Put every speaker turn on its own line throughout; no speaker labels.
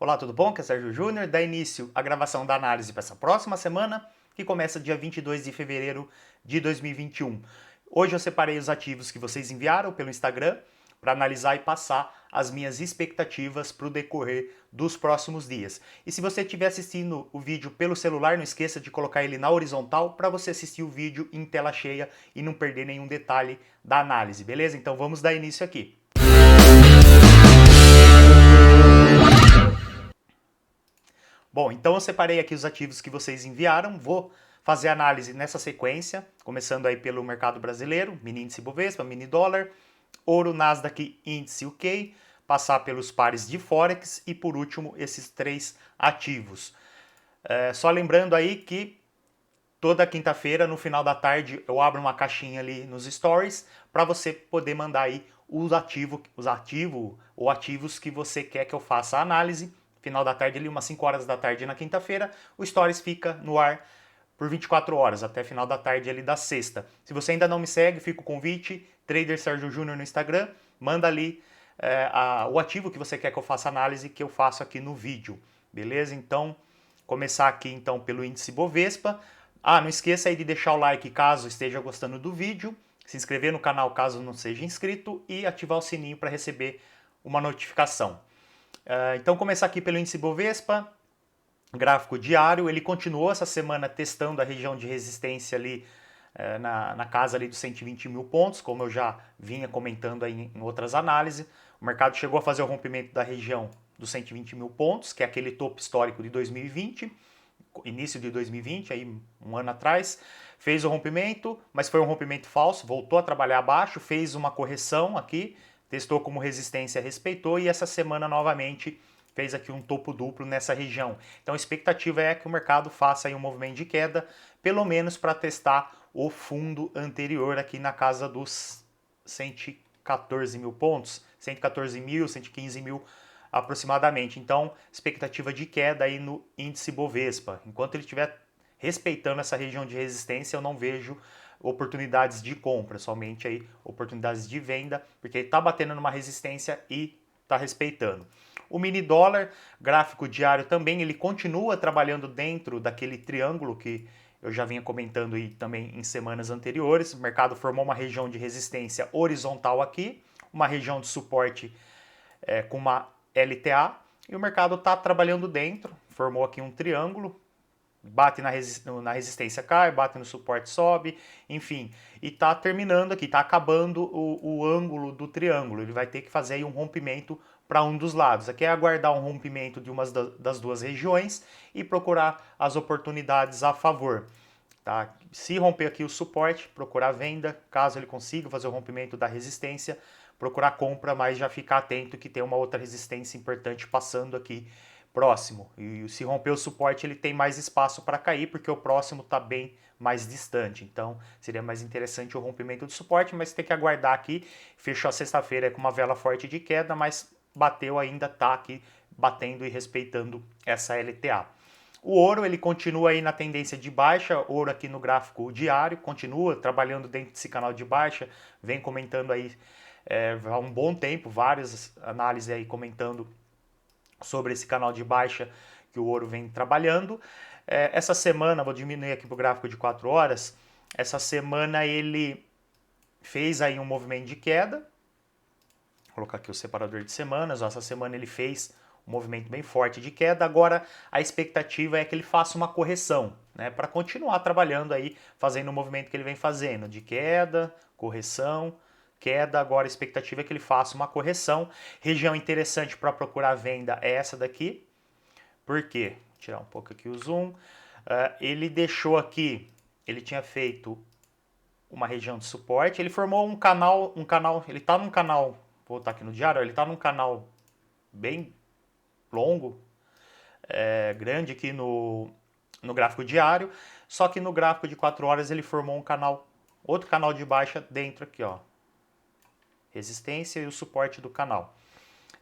Olá, tudo bom? Aqui é Sérgio Júnior. Dá início à gravação da análise para essa próxima semana, que começa dia 22 de fevereiro de 2021. Hoje eu separei os ativos que vocês enviaram pelo Instagram para analisar e passar as minhas expectativas para o decorrer dos próximos dias. E se você estiver assistindo o vídeo pelo celular, não esqueça de colocar ele na horizontal para você assistir o vídeo em tela cheia e não perder nenhum detalhe da análise, beleza? Então vamos dar início aqui. Bom, então eu separei aqui os ativos que vocês enviaram, vou fazer análise nessa sequência, começando aí pelo mercado brasileiro, mini índice Bovespa, mini dólar, ouro, Nasdaq, índice UK, passar pelos pares de Forex e por último esses três ativos. Só lembrando aí que toda quinta-feira, no final da tarde, eu abro uma caixinha ali nos stories para você poder mandar aí os ativos que você quer que eu faça a análise. Final da tarde, ali umas 5 horas da tarde na quinta-feira, o stories fica no ar por 24 horas, até final da tarde ali da sexta. Se você ainda não me segue, fica o convite, Trader Sérgio Júnior no Instagram, manda ali o ativo que você quer que eu faça análise, que eu faço aqui no vídeo, beleza? Então, começar aqui então pelo índice Bovespa. Não esqueça aí de deixar o like caso esteja gostando do vídeo, se inscrever no canal caso não seja inscrito e ativar o sininho para receber uma notificação. Então, começar aqui pelo índice Bovespa, gráfico diário, ele continuou essa semana testando a região de resistência ali na casa ali dos 120 mil pontos, como eu já vinha comentando aí em outras análises. O mercado chegou a fazer o rompimento da região dos 120 mil pontos, que é aquele topo histórico de 2020, início de 2020, aí um ano atrás, fez o rompimento, mas foi um rompimento falso, voltou a trabalhar abaixo, fez uma correção aqui, testou como resistência, respeitou e essa semana novamente fez aqui um topo duplo nessa região. Então a expectativa é que o mercado faça aí um movimento de queda, pelo menos para testar o fundo anterior aqui na casa dos 114 mil pontos, 114 mil, 115 mil aproximadamente. Então, expectativa de queda aí no índice Bovespa. Enquanto ele estiver respeitando essa região de resistência, eu não vejo oportunidades de compra, somente aí oportunidades de venda, porque ele está batendo numa resistência e está respeitando. O mini dólar, gráfico diário também, ele continua trabalhando dentro daquele triângulo que eu já vinha comentando aí também em semanas anteriores. O mercado formou uma região de resistência horizontal aqui, uma região de suporte com uma LTA, e o mercado está trabalhando dentro, formou aqui um triângulo, bate na resistência, cai, bate no suporte, sobe, enfim, e está terminando aqui, está acabando o ângulo do triângulo, ele vai ter que fazer aí um rompimento para um dos lados. Aqui é aguardar um rompimento de uma das duas regiões e procurar as oportunidades a favor. Tá? Se romper aqui o suporte, procurar venda, caso ele consiga fazer o rompimento da resistência, procurar compra, mas já ficar atento que tem uma outra resistência importante passando aqui próximo. E se romper o suporte, ele tem mais espaço para cair, porque o próximo está bem mais distante. Então, seria mais interessante o rompimento do suporte, mas tem que aguardar aqui. Fechou a sexta-feira com uma vela forte de queda, mas bateu ainda, está aqui batendo e respeitando essa LTA. O ouro, ele continua aí na tendência de baixa, ouro aqui no gráfico diário, continua trabalhando dentro desse canal de baixa, vem comentando aí há um bom tempo, várias análises aí comentando sobre esse canal de baixa que o ouro vem trabalhando. Essa semana, vou diminuir aqui para o gráfico de 4 horas, essa semana ele fez aí um movimento de queda, vou colocar aqui o separador de semanas, essa semana ele fez um movimento bem forte de queda, agora a expectativa é que ele faça uma correção, né, para continuar trabalhando aí, fazendo o movimento que ele vem fazendo, de queda, correção, queda, agora a expectativa é que ele faça uma correção. Região interessante para procurar venda é essa daqui, por quê? Vou tirar um pouco aqui o zoom, ele deixou aqui, ele tinha feito uma região de suporte, ele formou um canal, ele está num canal, vou voltar aqui no diário, ele está num canal bem longo, grande aqui no gráfico diário, só que no gráfico de 4 horas ele formou um canal, outro canal de baixa dentro aqui, ó, resistência e o suporte do canal.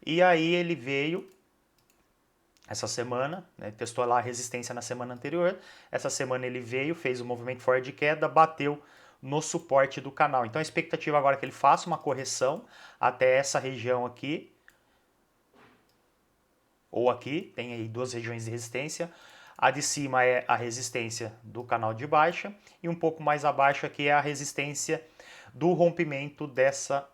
E aí ele veio essa semana, né, testou lá a resistência na semana anterior, essa semana ele veio, fez um movimento forte de queda, bateu no suporte do canal. Então a expectativa agora é que ele faça uma correção até essa região aqui, ou aqui, tem aí duas regiões de resistência. A de cima é a resistência do canal de baixa e um pouco mais abaixo aqui é a resistência do rompimento dessa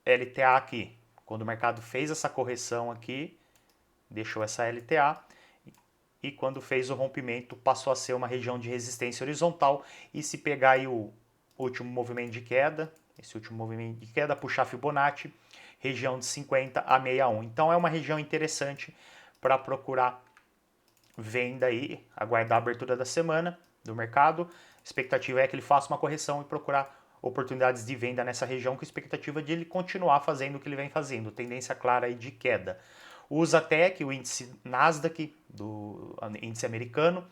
LTA aqui. Quando o mercado fez essa correção aqui, deixou essa LTA e quando fez o rompimento passou a ser uma região de resistência horizontal. E se pegar aí o último movimento de queda, esse último movimento de queda, puxar Fibonacci, região de 50 a 61. Então é uma região interessante para procurar venda aí, aguardar a abertura da semana do mercado. A expectativa é que ele faça uma correção e procurar oportunidades de venda nessa região, com a expectativa de ele continuar fazendo o que ele vem fazendo, tendência clara aí de queda. O Usatec, o índice Nasdaq, do índice americano,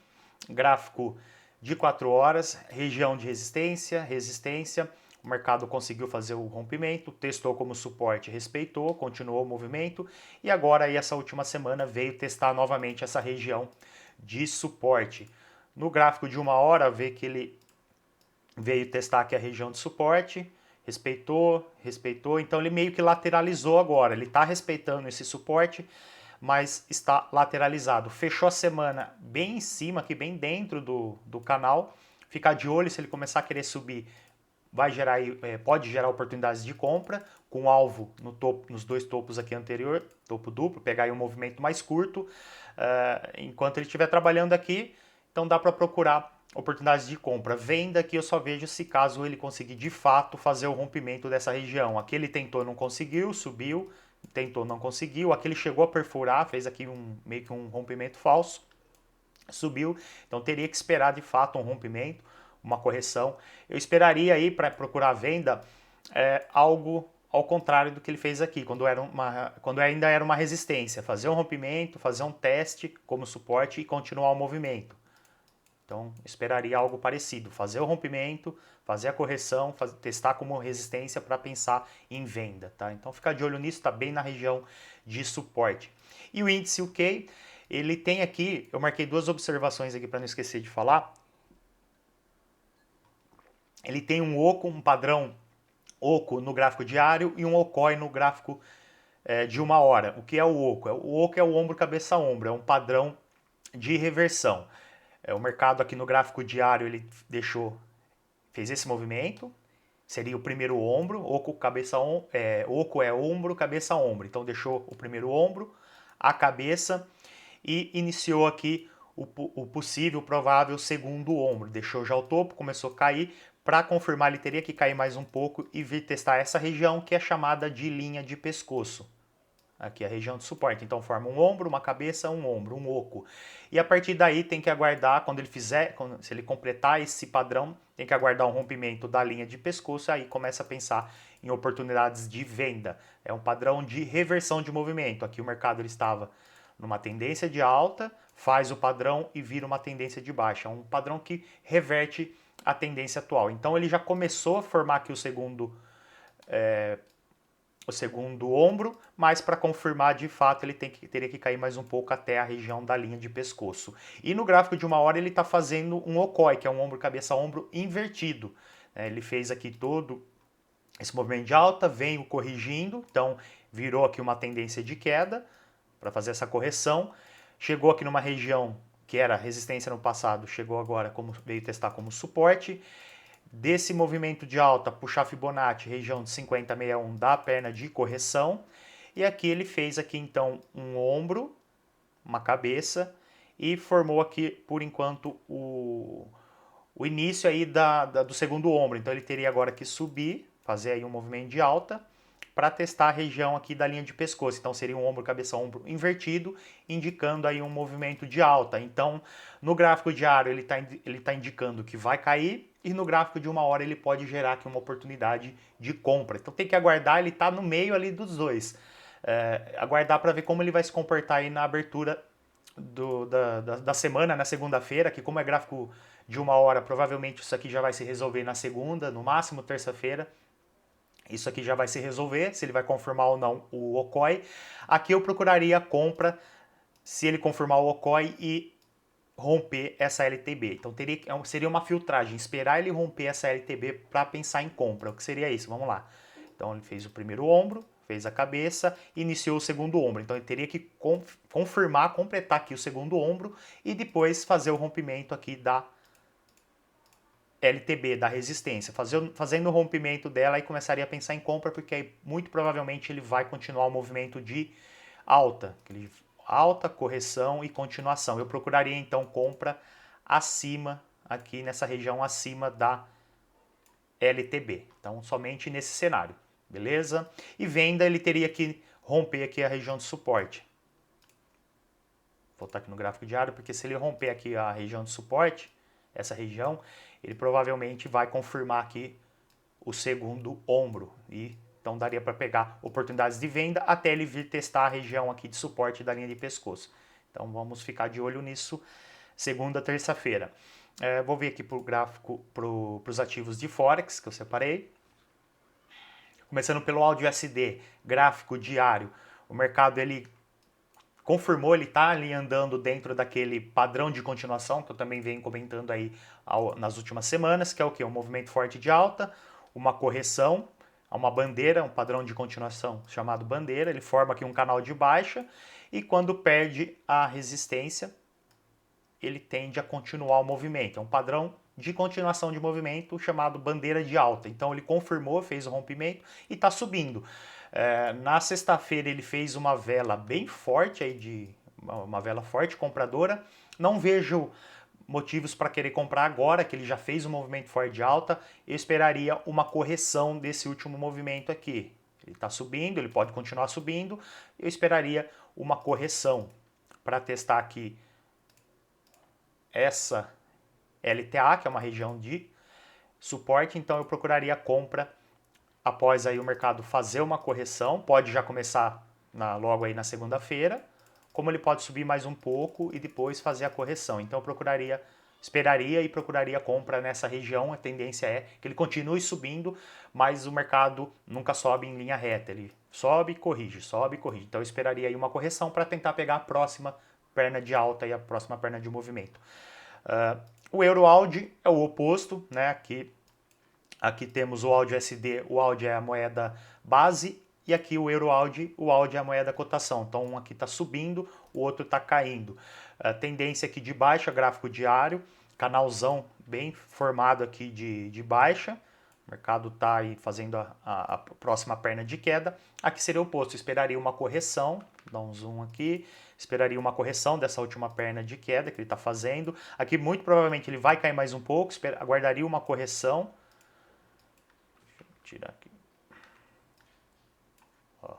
gráfico de 4 horas, região de resistência, resistência, o mercado conseguiu fazer o rompimento, testou como suporte, respeitou, continuou o movimento e agora aí essa última semana veio testar novamente essa região de suporte. No gráfico de 1 hora, vê que ele veio testar aqui a região de suporte, respeitou, então ele meio que lateralizou agora, ele está respeitando esse suporte, mas está lateralizado. Fechou a semana bem em cima, aqui bem dentro do canal, ficar de olho se ele começar a querer subir, vai gerar, pode gerar oportunidades de compra, com alvo no topo, nos dois topos aqui anterior, topo duplo, pegar aí um movimento mais curto, enquanto ele estiver trabalhando aqui, então dá para procurar oportunidades de compra. Venda que eu só vejo se caso ele conseguir de fato fazer o rompimento dessa região. Aqui ele tentou, não conseguiu, subiu, tentou, não conseguiu. Aqui ele chegou a perfurar, fez aqui meio que um rompimento falso, subiu. Então teria que esperar de fato um rompimento, uma correção. Eu esperaria aí para procurar venda algo ao contrário do que ele fez aqui, quando ainda era uma resistência, fazer um rompimento, fazer um teste como suporte e continuar o movimento. Então, esperaria algo parecido, fazer o rompimento, fazer a correção, testar como resistência para pensar em venda, tá? Então, ficar de olho nisso, está bem na região de suporte. E o índice UK, ele tem aqui, eu marquei duas observações aqui para não esquecer de falar. Ele tem um oco, um padrão oco no gráfico diário e um okoi no gráfico de 1 hora. O que é o oco? O oco é o ombro, cabeça, ombro, é um padrão de reversão. O mercado aqui no gráfico diário ele fez esse movimento, seria o primeiro ombro, oco, cabeça, oco é ombro, cabeça, ombro. Então deixou o primeiro ombro, a cabeça e iniciou aqui o possível, provável segundo ombro. Deixou já o topo, começou a cair. Para confirmar, ele teria que cair mais um pouco e vir testar essa região que é chamada de linha de pescoço. Aqui a região de suporte, então forma um ombro, uma cabeça, um ombro, um oco. E a partir daí tem que aguardar, quando ele fizer, se ele completar esse padrão, tem que aguardar um rompimento da linha de pescoço, aí começa a pensar em oportunidades de venda. É um padrão de reversão de movimento. Aqui o mercado ele estava numa tendência de alta, faz o padrão e vira uma tendência de baixa. É um padrão que reverte a tendência atual. Então ele já começou a formar aqui o segundo ombro, mas para confirmar de fato ele teria que cair mais um pouco até a região da linha de pescoço. E no gráfico de 1 hora ele está fazendo um okoi, que é um ombro, cabeça, ombro invertido. Ele fez aqui todo esse movimento de alta, veio corrigindo, então virou aqui uma tendência de queda para fazer essa correção. Chegou aqui numa região que era resistência no passado, chegou agora, veio testar como suporte. Desse movimento de alta, puxar Fibonacci, região de 50 a 61 da perna de correção. E aqui ele fez aqui então um ombro, uma cabeça e formou aqui por enquanto o início aí do segundo ombro. Então ele teria agora que subir, fazer aí um movimento de alta para testar a região aqui da linha de pescoço. Então seria um ombro, cabeça, ombro invertido, indicando aí um movimento de alta. Então no gráfico diário ele tá indicando que vai cair e no gráfico de 1 hora ele pode gerar aqui uma oportunidade de compra. Então tem que aguardar, ele está no meio ali dos dois. Aguardar para ver como ele vai se comportar aí na abertura da semana, na segunda-feira, que como é gráfico de 1 hora, provavelmente isso aqui já vai se resolver na segunda, no máximo terça-feira. Isso aqui já vai se resolver, se ele vai confirmar ou não o okoi. Aqui eu procuraria a compra se ele confirmar o okoi e romper essa LTB. Então seria uma filtragem, esperar ele romper essa LTB para pensar em compra. O que seria isso? Vamos lá. Então ele fez o primeiro ombro, fez a cabeça, iniciou o segundo ombro. Então ele teria que confirmar, completar aqui o segundo ombro e depois fazer o rompimento aqui da LTB, da resistência. Fazendo o rompimento dela, aí começaria a pensar em compra, porque aí muito provavelmente ele vai continuar o movimento de alta, alta, correção e continuação. Eu procuraria então compra acima, aqui nessa região acima da LTB. Então somente nesse cenário, beleza? E venda, ele teria que romper aqui a região de suporte. Vou voltar aqui no gráfico diário, porque se ele romper aqui a região de suporte, essa região, ele provavelmente vai confirmar aqui o segundo ombro. E então daria para pegar oportunidades de venda até ele vir testar a região aqui de suporte da linha de pescoço. Então vamos ficar de olho nisso segunda, terça-feira. Vou ver aqui para o gráfico, para os ativos de Forex que eu separei. Começando pelo áudio SD, gráfico diário, o mercado ele confirmou, ele está ali andando dentro daquele padrão de continuação, que eu também venho comentando aí nas últimas semanas, que é o quê? Um movimento forte de alta, uma correção, uma bandeira, um padrão de continuação chamado bandeira, ele forma aqui um canal de baixa, e quando perde a resistência, ele tende a continuar o movimento. É um padrão de continuação de movimento chamado bandeira de alta. Então ele confirmou, fez o rompimento e está subindo. Na sexta-feira ele fez uma vela bem forte, aí uma vela forte compradora. Não vejo motivos para querer comprar agora, que ele já fez um movimento forte de alta. Eu esperaria uma correção desse último movimento aqui. Ele está subindo, ele pode continuar subindo. Eu esperaria uma correção para testar aqui essa LTA, que é uma região de suporte, então eu procuraria compra após aí o mercado fazer uma correção, pode já começar logo aí na segunda-feira, como ele pode subir mais um pouco e depois fazer a correção. Então eu esperaria e procuraria compra nessa região, a tendência é que ele continue subindo, mas o mercado nunca sobe em linha reta, ele sobe e corrige, sobe e corrige. Então eu esperaria aí uma correção para tentar pegar a próxima perna de alta e a próxima perna de movimento. O Euro-AUD é o oposto, né? Aqui temos o AUD USD, o AUD é a moeda base, e aqui o Euro-AUD, o AUD é a moeda cotação. Então um aqui está subindo, o outro está caindo. Tendência aqui de baixa, gráfico diário, canalzão bem formado aqui de baixa. O mercado está aí fazendo a próxima perna de queda. Aqui seria o oposto, esperaria uma correção, dá um zoom aqui, esperaria uma correção dessa última perna de queda que ele está fazendo. Aqui muito provavelmente ele vai cair mais um pouco, aguardaria uma correção. Deixa eu tirar aqui. Ó.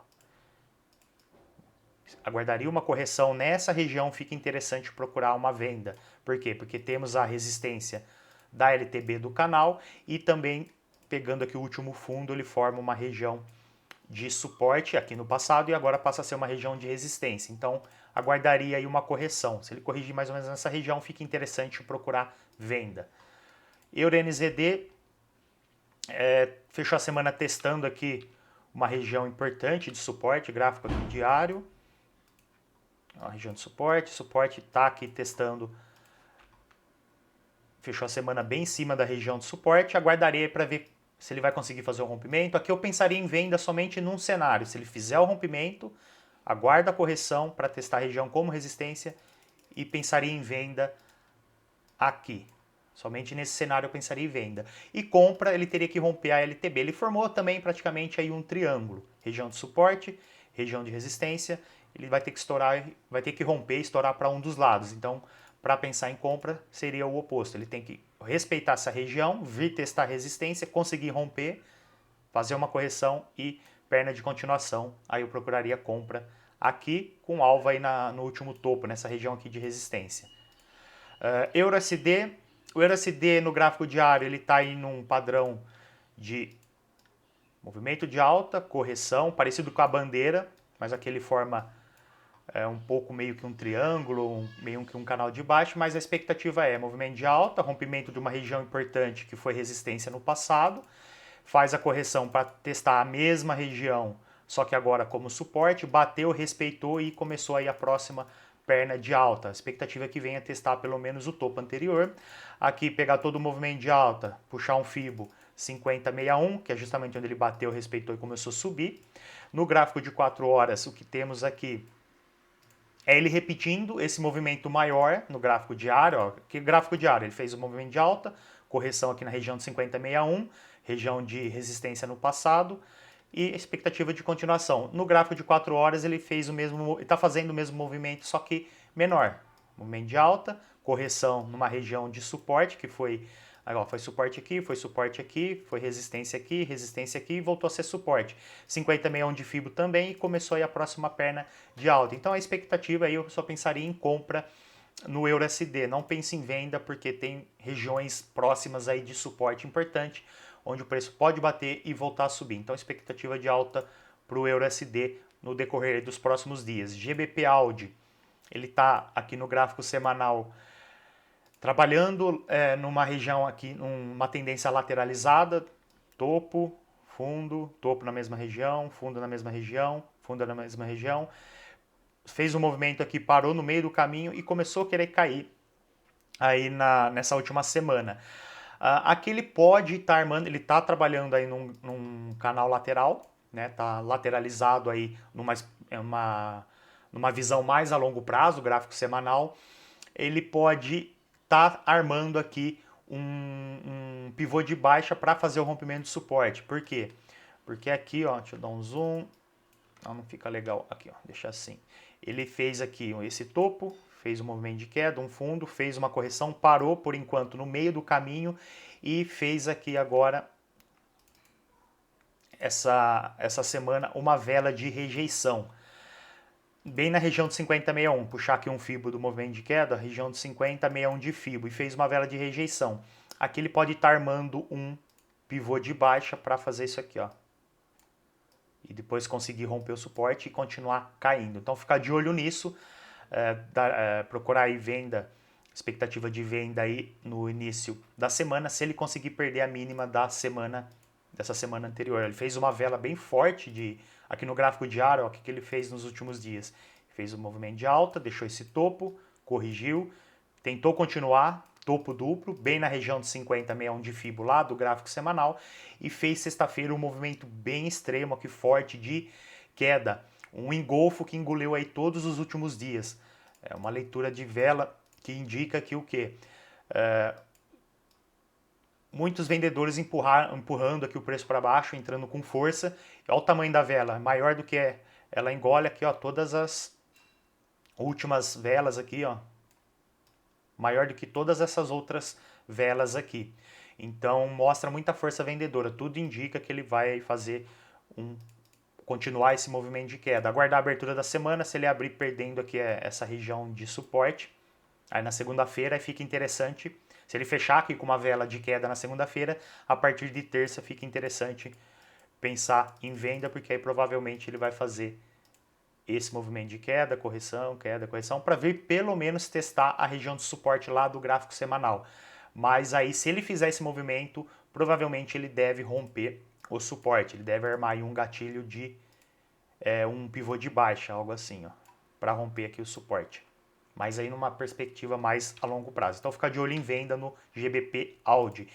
Aguardaria uma correção nessa região, fica interessante procurar uma venda. Por quê? Porque temos a resistência da LTB do canal e também, pegando aqui o último fundo, ele forma uma região de suporte aqui no passado e agora passa a ser uma região de resistência. Então, aguardaria aí uma correção. Se ele corrigir mais ou menos nessa região, fica interessante procurar venda. EURNZD fechou a semana testando aqui uma região importante de suporte, gráfico aqui diário. A região de suporte está aqui testando. Fechou a semana bem em cima da região de suporte. Aguardarei para ver se ele vai conseguir fazer o rompimento. Aqui eu pensaria em venda somente num cenário. Se ele fizer o rompimento, aguarda a correção para testar a região como resistência e pensaria em venda aqui. Somente nesse cenário eu pensaria em venda. E compra, ele teria que romper a LTB. Ele formou também praticamente aí um triângulo. Região de suporte, região de resistência. Ele vai ter que estourar, vai ter que romper e estourar para um dos lados. Então, para pensar em compra, seria o oposto. Ele tem que respeitar essa região, vir testar a resistência, conseguir romper, fazer uma correção e perna de continuação. Aí eu procuraria compra aqui com alvo aí no último topo, nessa região aqui de resistência. EURUSD. O EURUSD no gráfico diário ele está aí num padrão de movimento de alta, correção, parecido com a bandeira, mas aqui ele forma um pouco meio que um triângulo, meio que um canal de baixo, mas a expectativa é movimento de alta, rompimento de uma região importante que foi resistência no passado, faz a correção para testar a mesma região, só que agora como suporte, bateu, respeitou e começou aí a próxima perna de alta. A expectativa é que venha testar pelo menos o topo anterior. Aqui pegar todo o movimento de alta, puxar um fibo, 50,61, que é justamente onde ele bateu, respeitou e começou a subir. No gráfico de 4 horas, o que temos aqui é ele repetindo esse movimento maior no gráfico diário. Ó, que gráfico diário? Ele fez um movimento de alta, correção aqui na região de 50,61, região de resistência no passado, e expectativa de continuação. No gráfico de 4 horas ele fez o mesmo, está fazendo o mesmo movimento, só que menor. Movimento de alta, correção numa região de suporte, que foi, aí, ó, foi suporte aqui, foi resistência aqui e voltou a ser suporte. 50,61 de Fibo também e começou aí a próxima perna de alta. Então a expectativa aí eu só pensaria em compra no EURUSD. Não pense em venda porque tem regiões próximas aí de suporte importante, onde o preço pode bater e voltar a subir. Então, expectativa de alta para o EURUSD no decorrer dos próximos dias. GBP Audi, ele está aqui no gráfico semanal trabalhando numa região aqui, numa tendência lateralizada, topo, fundo, topo na mesma região, fundo na mesma região, fundo na mesma região. Fez um movimento aqui, parou no meio do caminho e começou a querer cair aí nessa última semana. Aqui ele pode estar armando, ele está trabalhando aí num canal lateral, né? Tá lateralizado aí numa visão mais a longo prazo, gráfico semanal. Ele pode estar armando aqui um pivô de baixa para fazer o rompimento de suporte. Por quê? Porque aqui, ó, deixa eu dar um zoom. Não fica legal. Aqui, ó, deixa assim. Ele fez aqui esse topo, fez um movimento de queda, um fundo, fez uma correção, parou por enquanto no meio do caminho e fez aqui agora essa semana uma vela de rejeição. Bem na região de 50,61, puxar aqui um Fibo do movimento de queda, região de 50,61 de Fibo e fez uma vela de rejeição. Aqui ele pode estar armando um pivô de baixa para fazer isso aqui, ó. E depois conseguir romper o suporte e continuar caindo. Então ficar de olho nisso, procurar aí venda, expectativa de venda aí no início da semana, se ele conseguir perder a mínima dessa semana anterior. Ele fez uma vela bem forte aqui no gráfico diário, ó, o que ele fez nos últimos dias. Fez um movimento de alta, deixou esse topo, corrigiu, tentou continuar, topo duplo, bem na região de 50,61 de Fibo lá do gráfico semanal e fez sexta-feira um movimento bem extremo aqui, forte de queda, um engolfo que engoliu aí todos os últimos dias. É uma leitura de vela que indica que o quê? Muitos vendedores empurrando aqui o preço para baixo, entrando com força. Olha o tamanho da vela, maior do que ela engole aqui, ó, todas as últimas velas aqui, ó, maior do que todas essas outras velas aqui. Então mostra muita força vendedora. Tudo indica que ele vai fazer continuar esse movimento de queda. Aguardar a abertura da semana, se ele abrir perdendo aqui essa região de suporte. Aí na segunda-feira fica interessante. Se ele fechar aqui com uma vela de queda na segunda-feira, a partir de terça fica interessante pensar em venda, porque aí provavelmente ele vai fazer esse movimento de queda, correção, para ver pelo menos testar a região de suporte lá do gráfico semanal. Mas aí se ele fizer esse movimento, provavelmente ele deve romper o suporte, ele deve armar aí um gatilho de um pivô de baixa, algo assim, ó, para romper aqui o suporte. Mas aí numa perspectiva mais a longo prazo. Então fica de olho em venda no GBP Audi.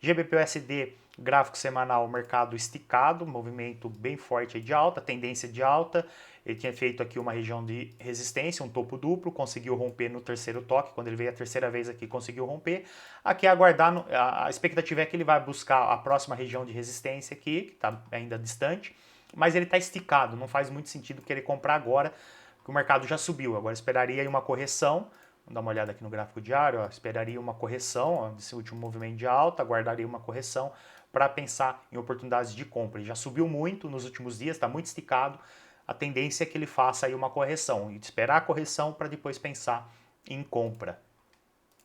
GBP USD, gráfico semanal, mercado esticado, movimento bem forte de alta, tendência de alta. Ele tinha feito aqui uma região de resistência, um topo duplo, conseguiu romper no terceiro toque, quando ele veio a terceira vez aqui, conseguiu romper. Aqui aguardar, a expectativa é que ele vai buscar a próxima região de resistência aqui, que está ainda distante, mas ele está esticado, não faz muito sentido querer comprar agora, porque o mercado já subiu. Agora esperaria aí uma correção. Vamos dar uma olhada aqui no gráfico diário, ó. Esperaria uma correção, ó, desse último movimento de alta, aguardaria uma correção para pensar em oportunidades de compra. Ele já subiu muito nos últimos dias, está muito esticado. A tendência é que ele faça aí uma correção, e esperar a correção para depois pensar em compra.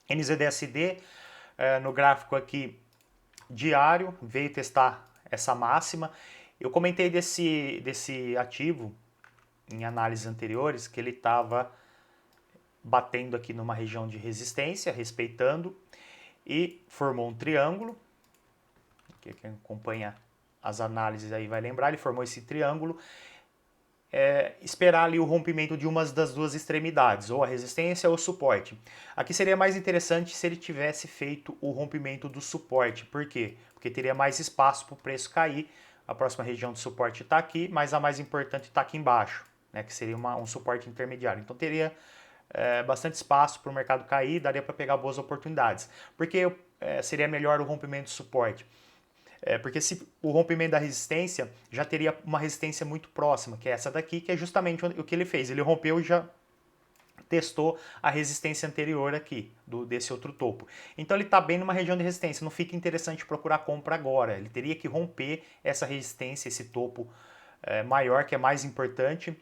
NZDSD, no gráfico aqui diário, veio testar essa máxima. Eu comentei desse ativo em análises anteriores que ele estava batendo aqui numa região de resistência, respeitando, e formou um triângulo. Quem acompanha as análises aí vai lembrar, ele formou esse triângulo. esperar ali o rompimento de uma das duas extremidades, ou a resistência ou o suporte. Aqui seria mais interessante se ele tivesse feito o rompimento do suporte. Por quê? Porque teria mais espaço para o preço cair. A próxima região de suporte está aqui, mas a mais importante está aqui embaixo, né, que seria um suporte intermediário. Então teria bastante espaço para o mercado cair, daria para pegar boas oportunidades. Porque seria melhor o rompimento do suporte? Porque se o rompimento da resistência já teria uma resistência muito próxima, que é essa daqui, que é justamente o que ele fez. Ele rompeu e já testou a resistência anterior aqui, desse outro topo. Então ele está bem numa região de resistência, não fica interessante procurar compra agora. Ele teria que romper essa resistência, esse topo maior, que é mais importante.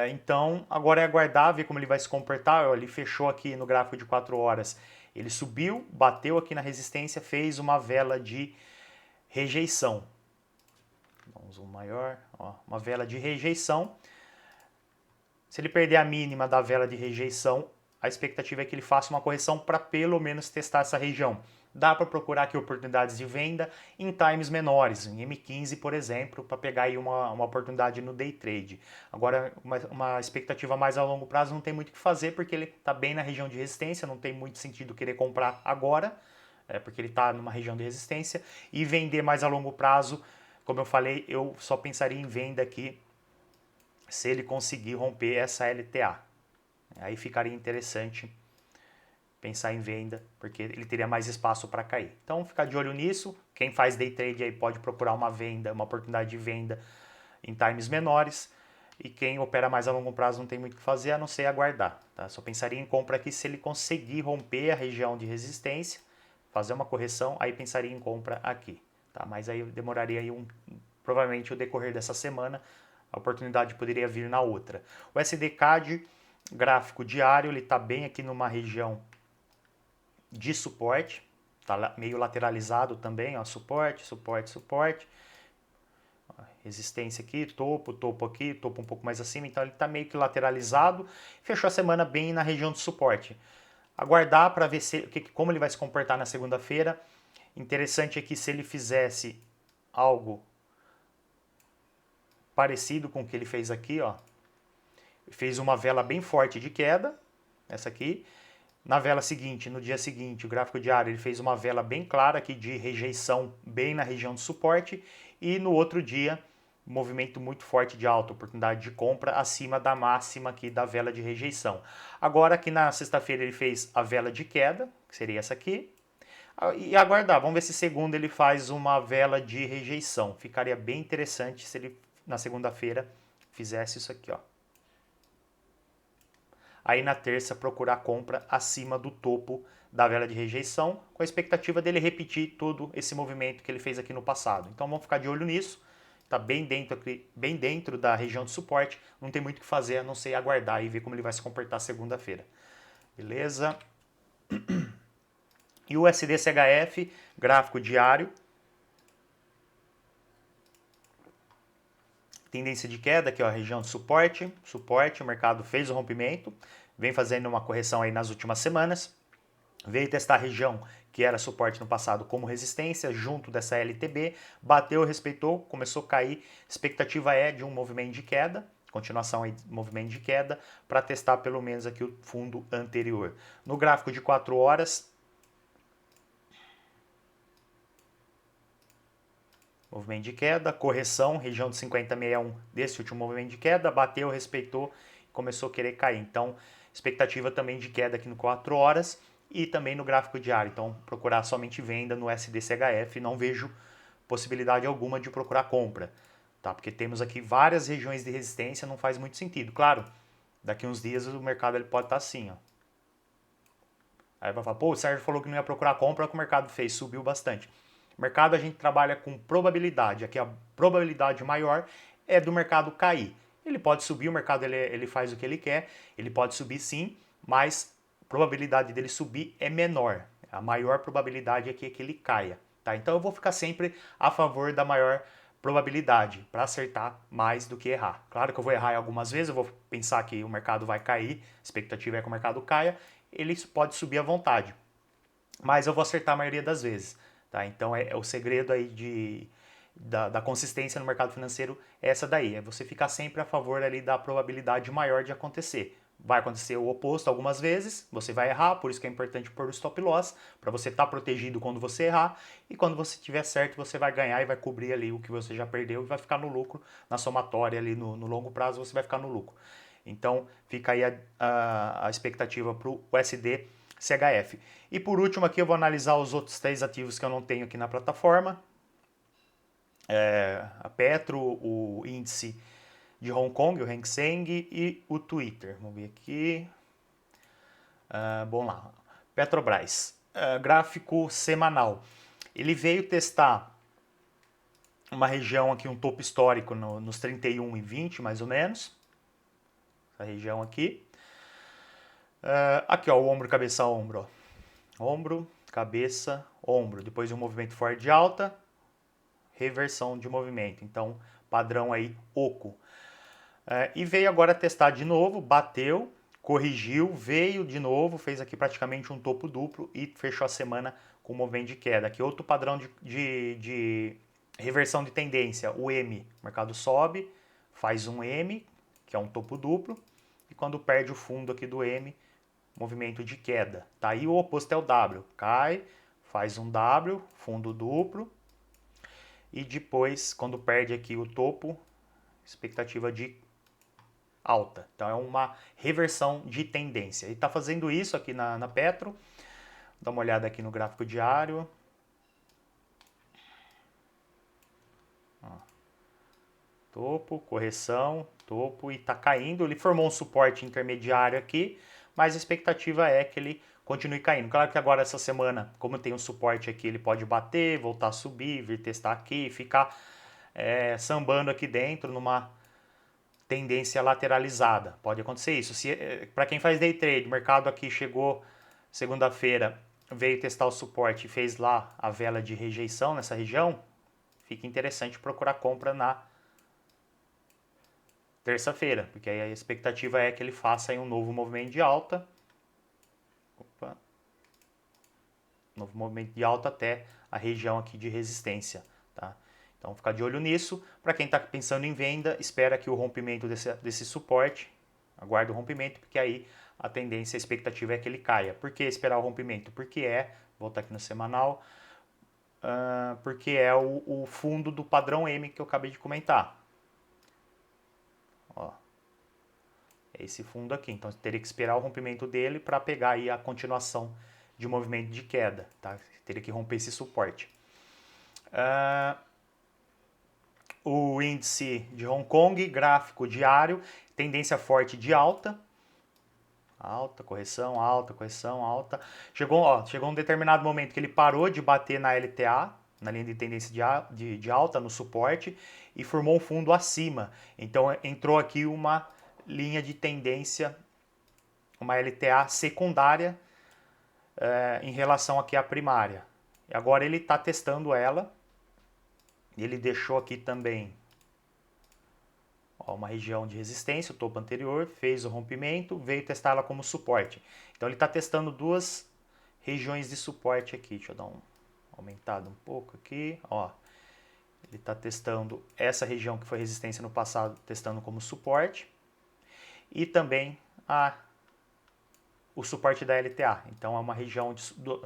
Então agora é aguardar, ver como ele vai se comportar. Ele fechou aqui no gráfico de 4 horas. Ele subiu, bateu aqui na resistência, fez uma vela de rejeição. Um zoom maior, ó, uma vela de rejeição. Se ele perder a mínima da vela de rejeição, a expectativa é que ele faça uma correção para pelo menos testar essa região. Dá para procurar aqui oportunidades de venda em times menores, em M15, por exemplo, para pegar aí uma oportunidade no day trade. Agora, uma expectativa mais a longo prazo não tem muito o que fazer, porque ele está bem na região de resistência, não tem muito sentido querer comprar agora, porque ele está numa região de resistência, e vender mais a longo prazo, como eu falei, eu só pensaria em venda aqui se ele conseguir romper essa LTA. Aí ficaria interessante pensar em venda, porque ele teria mais espaço para cair. Então, ficar de olho nisso. Quem faz day trade aí pode procurar uma venda, uma oportunidade de venda em times menores. E quem opera mais a longo prazo não tem muito o que fazer, a não ser aguardar. Tá? Só pensaria em compra aqui se ele conseguir romper a região de resistência, fazer uma correção, aí pensaria em compra aqui. Tá? Mas aí demoraria aí provavelmente o decorrer dessa semana, a oportunidade poderia vir na outra. O SDCAD, gráfico diário, ele está bem aqui numa região de suporte, está meio lateralizado também, ó, suporte, suporte, suporte. Resistência aqui, topo, topo aqui, topo um pouco mais acima, então ele está meio que lateralizado. Fechou a semana bem na região de suporte. Aguardar para ver como ele vai se comportar na segunda-feira. Interessante é que se ele fizesse algo parecido com o que ele fez aqui, ó, fez uma vela bem forte de queda, essa aqui. Na vela seguinte, no dia seguinte, o gráfico diário, ele fez uma vela bem clara aqui de rejeição bem na região de suporte, e no outro dia, movimento muito forte de alta, oportunidade de compra acima da máxima aqui da vela de rejeição. Agora aqui na sexta-feira ele fez a vela de queda, que seria essa aqui, e aguardar, vamos ver se segunda ele faz uma vela de rejeição. Ficaria bem interessante se ele na segunda-feira fizesse isso aqui, ó. Aí na terça procurar compra acima do topo da vela de rejeição, com a expectativa dele repetir todo esse movimento que ele fez aqui no passado. Então vamos ficar de olho nisso. Está bem dentro da região de suporte, não tem muito o que fazer a não ser aguardar e ver como ele vai se comportar segunda-feira. Beleza? E o SDCHF, gráfico diário. Tendência de queda, aqui ó, região de suporte, o mercado fez o rompimento, vem fazendo uma correção aí nas últimas semanas, veio testar a região que era suporte no passado como resistência, junto dessa LTB, bateu, respeitou, começou a cair, expectativa é de um movimento de queda, continuação aí de movimento de queda, para testar pelo menos aqui o fundo anterior. No gráfico de 4 horas, movimento de queda, correção, região de 50,61 desse último movimento de queda, bateu, respeitou, começou a querer cair. Então, expectativa também de queda aqui no 4 horas e também no gráfico diário. Então, procurar somente venda no SDCHF, não vejo possibilidade alguma de procurar compra, tá? Porque temos aqui várias regiões de resistência, não faz muito sentido. Claro, daqui uns dias o mercado ele pode estar assim, ó. Aí vai falar, pô, o Sérgio falou que não ia procurar compra, o que o mercado fez, subiu bastante. Mercado a gente trabalha com probabilidade. Aqui a probabilidade maior é do mercado cair. Ele pode subir, o mercado ele faz o que ele quer, ele pode subir sim, mas a probabilidade dele subir é menor. A maior probabilidade é que ele caia. Tá? Então eu vou ficar sempre a favor da maior probabilidade, para acertar mais do que errar. Claro que eu vou errar algumas vezes, eu vou pensar que o mercado vai cair, a expectativa é que o mercado caia, ele pode subir à vontade. Mas eu vou acertar a maioria das vezes. Tá? Então o segredo aí da consistência no mercado financeiro é essa daí, é você ficar sempre a favor ali da probabilidade maior de acontecer. Vai acontecer o oposto algumas vezes, você vai errar, por isso que é importante pôr o stop loss, para você estar protegido quando você errar, e quando você tiver certo, você vai ganhar e vai cobrir ali o que você já perdeu e vai ficar no lucro, na somatória ali no longo prazo você vai ficar no lucro. Então fica aí a expectativa para o USD CHF. E por último aqui eu vou analisar os outros 3 ativos que eu não tenho aqui na plataforma. A Petro, o índice de Hong Kong, o Hang Seng e o Twitter. Vamos ver aqui. Bom lá, Petrobras, gráfico semanal. Ele veio testar uma região aqui, um topo histórico nos 31,20 mais ou menos. Essa região aqui. Aqui ó, o ombro, cabeça, ombro. Ó. Ombro, cabeça, ombro. Depois de um movimento forte de alta, reversão de movimento. Então, padrão aí, oco. E veio agora testar de novo, bateu, corrigiu, veio de novo, fez aqui praticamente um topo duplo e fechou a semana com um movimento de queda. Aqui outro padrão de reversão de tendência, o M. O mercado sobe, faz um M, que é um topo duplo, e quando perde o fundo aqui do M, movimento de queda. Tá aí o oposto é o W, cai, faz um W, fundo duplo, e depois, quando perde aqui o topo, expectativa de alta. Então é uma reversão de tendência. E está fazendo isso aqui na Petro. Dá uma olhada aqui no gráfico diário. Ó. Topo, correção, topo e está caindo. Ele formou um suporte intermediário aqui, mas a expectativa é que ele continue caindo. Claro que agora essa semana, como tem um suporte aqui, ele pode bater, voltar a subir, vir testar aqui, ficar sambando aqui dentro numa tendência lateralizada. Pode acontecer isso. Para quem faz day trade, o mercado aqui chegou segunda-feira, veio testar o suporte e fez lá a vela de rejeição nessa região, fica interessante procurar compra na terça-feira, porque aí a expectativa é que ele faça aí um novo movimento de alta. Opa. Novo movimento de alta até a região aqui de resistência, tá? Então, ficar de olho nisso. Para quem está pensando em venda, espera que o rompimento desse suporte, aguarde o rompimento, porque aí a tendência, a expectativa é que ele caia. Por que esperar o rompimento? Porque vou voltar aqui no semanal, porque é o fundo do padrão M que eu acabei de comentar. Ó, é esse fundo aqui. Então, teria que esperar o rompimento dele para pegar aí a continuação de movimento de queda, tá? Teria que romper esse suporte. O índice de Hong Kong, gráfico diário, tendência forte de alta. Alta, correção, alta, correção, alta. Chegou um determinado momento que ele parou de bater na LTA, na linha de tendência de alta, no suporte, e formou um fundo acima. Então entrou aqui uma linha de tendência, uma LTA secundária em relação aqui à primária. Agora ele está testando ela. Ele deixou aqui também uma região de resistência, o topo anterior, fez o rompimento, veio testar ela como suporte. Então ele está testando duas regiões de suporte aqui. Deixa eu dar uma aumentada um pouco aqui. Ó, ele está testando essa região que foi resistência no passado, testando como suporte. E também o suporte da LTA. Então é uma região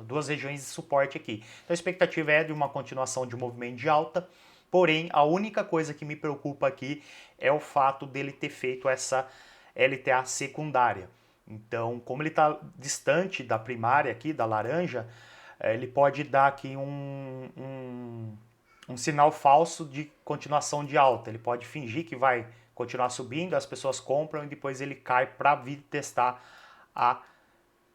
duas regiões de suporte aqui. Então a expectativa é de uma continuação de movimento de alta. Porém, a única coisa que me preocupa aqui é o fato dele ter feito essa LTA secundária. Então, como ele está distante da primária aqui, da laranja, ele pode dar aqui um sinal falso de continuação de alta. Ele pode fingir que vai continuar subindo, as pessoas compram e depois ele cai para vir testar a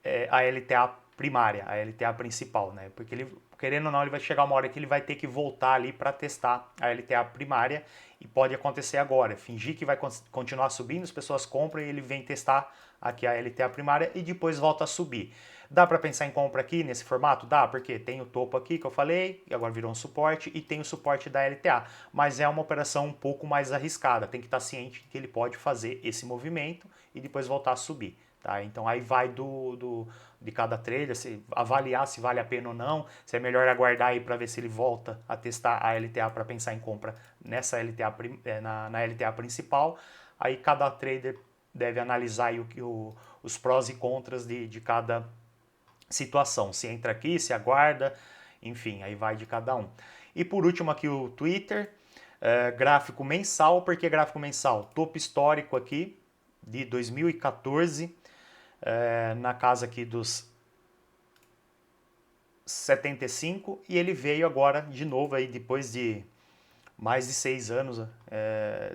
LTA primária, a LTA principal, né? Porque ele, querendo ou não, ele vai chegar uma hora que ele vai ter que voltar ali para testar a LTA primária e pode acontecer agora. Fingir que vai continuar subindo, as pessoas compram e ele vem testar aqui a LTA primária e depois volta a subir. Dá para pensar em compra aqui nesse formato? Dá, porque tem o topo aqui que eu falei, e agora virou um suporte, e tem o suporte da LTA. Mas é uma operação um pouco mais arriscada, tem que estar ciente que ele pode fazer esse movimento e depois voltar a subir. Tá? Então aí vai de cada trader, avaliar se vale a pena ou não, se é melhor aguardar aí para ver se ele volta a testar a LTA para pensar em compra nessa LTA, na LTA principal. Aí cada trader deve analisar aí os prós e contras de cada situação. Se entra aqui, se aguarda, enfim, aí vai de cada um. E por último aqui o Twitter, gráfico mensal. Por que gráfico mensal? Topo histórico aqui de 2014, na casa aqui dos 75, e ele veio agora de novo aí depois de mais de 6 anos,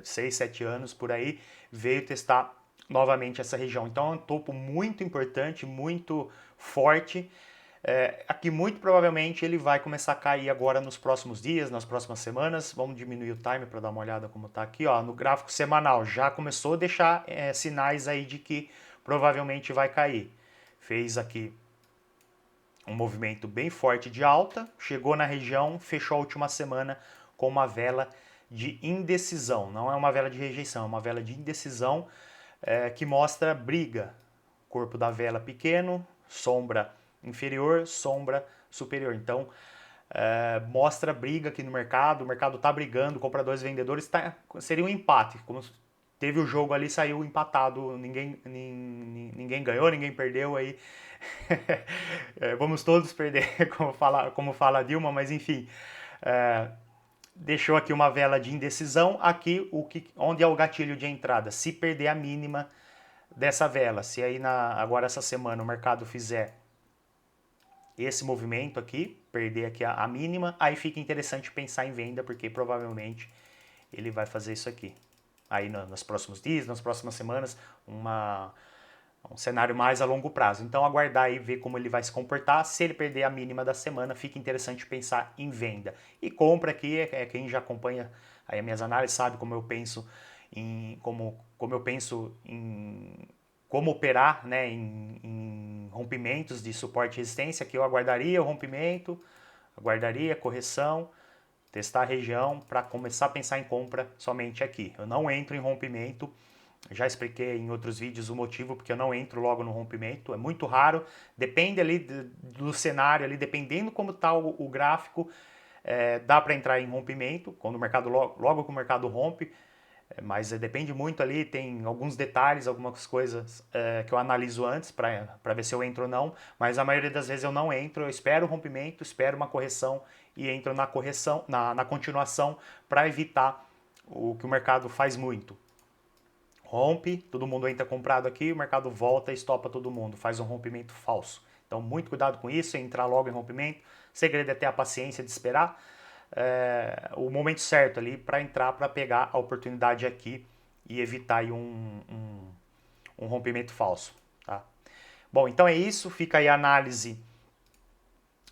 6, 7 anos por aí, veio testar novamente essa região. Então é um topo muito importante, muito forte. Aqui muito provavelmente ele vai começar a cair agora nos próximos dias, nas próximas semanas. Vamos diminuir o timer para dar uma olhada como está aqui. Ó, no gráfico semanal já começou a deixar sinais aí de que provavelmente vai cair. Fez aqui um movimento bem forte de alta, chegou na região, fechou a última semana com uma vela de indecisão. Não é uma vela de rejeição, é uma vela de indecisão que mostra briga. Corpo da vela pequeno, sombra inferior, sombra superior. Então, mostra briga aqui no mercado, o mercado está brigando, compradores e vendedores, seria um empate. Como teve o jogo ali, saiu empatado, ninguém ganhou, ninguém perdeu aí. Vamos todos perder, como fala a Dilma, mas enfim. Deixou aqui uma vela de indecisão, aqui onde é o gatilho de entrada, se perder a mínima dessa vela, se aí agora essa semana o mercado fizer esse movimento aqui, perder aqui a mínima, aí fica interessante pensar em venda, porque provavelmente ele vai fazer isso aqui. Aí nos próximos dias, nas próximas semanas, um cenário mais a longo prazo. Então aguardar e ver como ele vai se comportar. Se ele perder a mínima da semana, fica interessante pensar em venda. E compra aqui, quem já acompanha aí as minhas análises sabe como eu penso como operar, né, em rompimentos de suporte e resistência, que eu aguardaria o rompimento, aguardaria a correção, testar a região para começar a pensar em compra somente aqui. Eu não entro em rompimento, já expliquei em outros vídeos o motivo porque eu não entro logo no rompimento, é muito raro, depende ali do cenário, ali, dependendo como está o gráfico, dá para entrar em rompimento, quando o mercado logo que o mercado rompe, mas depende muito ali, tem alguns detalhes, algumas coisas que eu analiso antes para ver se eu entro ou não, mas a maioria das vezes eu não entro, eu espero o rompimento, espero uma correção e entro na correção, na continuação para evitar o que o mercado faz muito. Rompe, todo mundo entra comprado aqui, o mercado volta e estopa todo mundo, faz um rompimento falso. Então muito cuidado com isso, entrar logo em rompimento, o segredo é ter a paciência de esperar, o momento certo ali para entrar, para pegar a oportunidade aqui e evitar aí um rompimento falso. Tá? Bom, então é isso. Fica aí a análise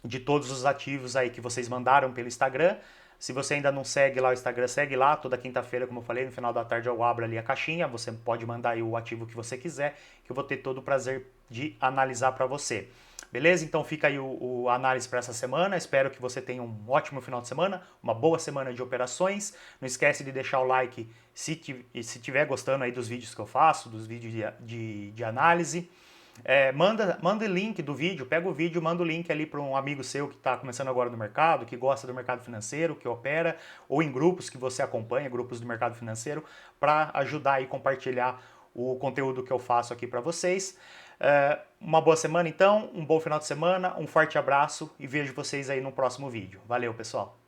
de todos os ativos aí que vocês mandaram pelo Instagram. Se você ainda não segue lá o Instagram, segue lá. Toda quinta-feira, como eu falei, no final da tarde eu abro ali a caixinha. Você pode mandar aí o ativo que você quiser, que eu vou ter todo o prazer de analisar para você. Beleza? Então fica aí a análise para essa semana. Espero que você tenha um ótimo final de semana, uma boa semana de operações. Não esquece de deixar o like se estiver gostando aí dos vídeos que eu faço, dos vídeos de análise. Manda o link do vídeo, pega o vídeo, manda o link ali para um amigo seu que está começando agora no mercado, que gosta do mercado financeiro, que opera, ou em grupos que você acompanha, grupos do mercado financeiro, para ajudar e compartilhar o conteúdo que eu faço aqui para vocês. Uma boa semana então, um bom final de semana, um forte abraço e vejo vocês aí no próximo vídeo. Valeu, pessoal!